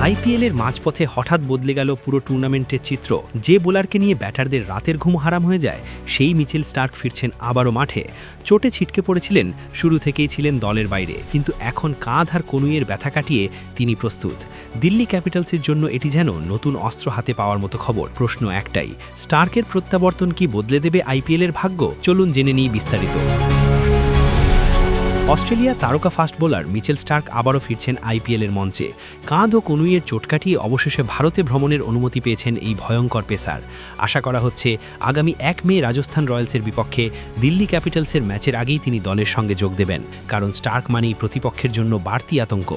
আইপিএলের মাঝপথে হঠাৎ বদলে গেল পুরো টুর্নামেন্টের চিত্র। যে বোলারকে নিয়ে ব্যাটারদের রাতের ঘুম হারাম হয়ে যায়, সেই মিচেল স্টার্ক ফিরছেন আবারও মাঠে। চোটে ছিটকে পড়েছিলেন, শুরু থেকেই ছিলেন দলের বাইরে, কিন্তু এখন কাঁধ আর কনুইয়ের ব্যথা কাটিয়ে তিনি প্রস্তুত। দিল্লি ক্যাপিটালসের জন্য এটি যেন নতুন অস্ত্র হাতে পাওয়ার মতো খবর। প্রশ্ন একটাই, স্টার্কের প্রত্যাবর্তন কি বদলে দেবে আইপিএলের ভাগ্য? চলুন জেনে নিই বিস্তারিত। অস্ট্রেলিয়া তারকা ফাস্ট বোলার মিচেল স্টার্ক আবারও ফিরছেন আইপিএলের মঞ্চে। কাঁধ ও কনুইয়ের চোট কাটিয়ে অবশেষে ভারতে ভ্রমণের অনুমতি পেয়েছেন এই ভয়ঙ্কর পেসার। আশা করা হচ্ছে আগামী 1 মে রাজস্থান রয়্যালসের বিপক্ষে দিল্লি ক্যাপিটালসের ম্যাচের আগেই তিনি দলের সঙ্গে যোগ দেবেন, কারণ স্টার্ক মানেই প্রতিপক্ষের জন্য বাড়তি আতঙ্ক।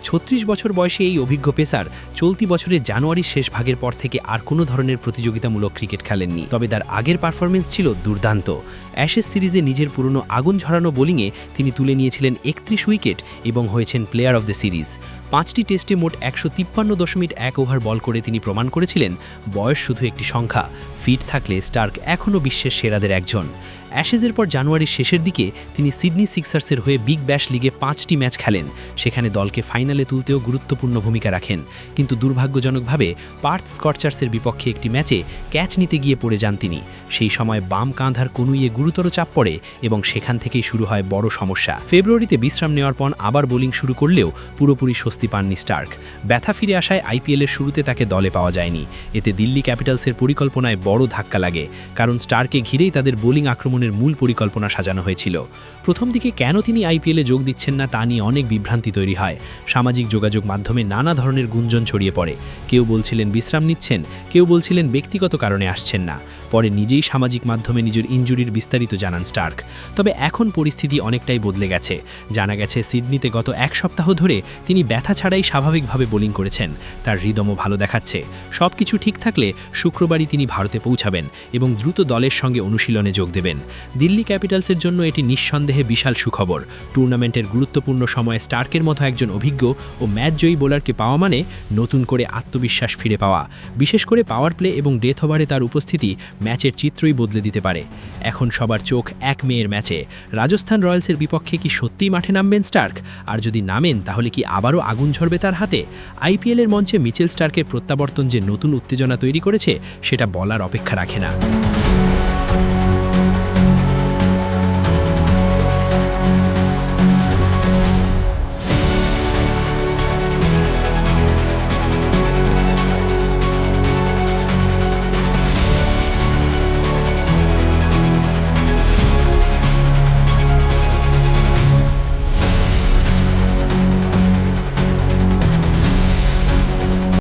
36 বছর বয়সে এই অভিজ্ঞ পেসার চলতি বছরের জানুয়ারির শেষ ভাগের পর থেকে আর কোনো ধরনের প্রতিযোগিতামূলক ক্রিকেট খেলেননি, তবে তার আগের পারফরমেন্স ছিল দুর্দান্ত। অ্যাশেজ সিরিজে নিজের পুরনো আগুন ঝরানো বোলিংয়ে তিনি তুলে নিয়েছিলেন 31 উইকেট এবং হয়েছেন প্লেয়ার অব দ্য সিরিজ। 5টি টেস্টে মোট 153.1 ওভার বল করে তিনি প্রমাণ করেছিলেন বয়স শুধু একটি সংখ্যা। ফিট থাকলে স্টার্ক এখনও বিশ্বের সেরাদের একজন। অ্যাশেজের পর জানুয়ারির শেষের দিকে তিনি সিডনি সিক্সার্সের হয়ে বিগ ব্যাশ লিগে 5টি ম্যাচ খেলেন, সেখানে দলকে ফাইনালে তুলতেও গুরুত্বপূর্ণ ভূমিকা রাখেন। কিন্তু দুর্ভাগ্যজনকভাবে পার্থ স্কচার্সের বিপক্ষে একটি ম্যাচে ক্যাচ নিতে গিয়ে পড়ে যান তিনি। সেই সময় বাম কাঁধার কনুইয়ে গুরুতর চাপ পড়ে এবং সেখান থেকেই শুরু হয় বড় সমস্যা। ফেব্রুয়ারিতে বিশ্রাম নেওয়ার পর আবার বোলিং শুরু করলেও পুরোপুরি স্বস্তি পাননি স্টার্ক। ব্যথা ফিরে আসায় আইপিএলের শুরুতে তাকে দলে পাওয়া যায়নি। এতে দিল্লি ক্যাপিটালসের পরিকল্পনায় বড় ধাক্কা লাগে, কারণ স্টার্কে ঘিরেই তাদের বোলিং আক্রমণের মূল পরিকল্পনা সাজানো হয়েছিল। প্রথম দিকে কেন তিনি আইপিএলে যোগ দিচ্ছেন না তা নিয়ে অনেক বিভ্রান্তি তৈরি হয়। সামাজিক যোগাযোগ মাধ্যমে নানা ধরনের গুঞ্জন ছড়িয়ে পড়ে। কেউ বলছিলেন বিশ্রাম নিচ্ছেন, কেউ বলছিলেন ব্যক্তিগত কারণে আসছেন না। পরে নিজেই সামাজিক মাধ্যমে নিজের ইনজুরির বিস্তারিত জানান স্টার্ক। তবে এখন পরিস্থিতি অনেকটাই বদলে গেছে। জানা গেছে সিডনিতে গত 1 সপ্তাহ ধরে তিনি ব্যথা ছাড়াই স্বাভাবিকভাবে বোলিং করেছেন। তার হৃদমও ভালো দেখাচ্ছে। সব কিছু ঠিক থাকলে শুক্রবারই তিনি ভারতে পৌঁছাবেন এবং দ্রুত দলের সঙ্গে অনুশীলনে যোগ দেবেন। দিল্লি ক্যাপিটালসের জন্য এটি নিঃসন্দেহে বিশাল সুখবর। টুর্নামেন্টের গুরুত্বপূর্ণ সময়ে স্টার্কের মতো একজন অভিজ্ঞ ও ম্যাচজয়ী বোলারকে পাওয়া মানে নতুন করে আত্মবিশ্বাস ফিরে পাওয়া। বিশেষ করে পাওয়ার প্লে এবং ডেথ ওভারে তার উপস্থিতি ম্যাচের চিত্রই বদলে দিতে পারে। এখন সবার চোখ 1 মের ম্যাচে। রাজস্থান রয়্যালসের বিপক্ষে কি সত্যিই মাঠে নামবেন স্টার্ক? আর যদি নামেন তাহলে কি আবারও আগুন ঝরবে তার হাতে? আইপিএলের মঞ্চে মিচেল স্টার্কের প্রত্যাবর্তন যে নতুন উত্তেজনা তৈরি করেছে সেটা বলার অপেক্ষা রাখে না।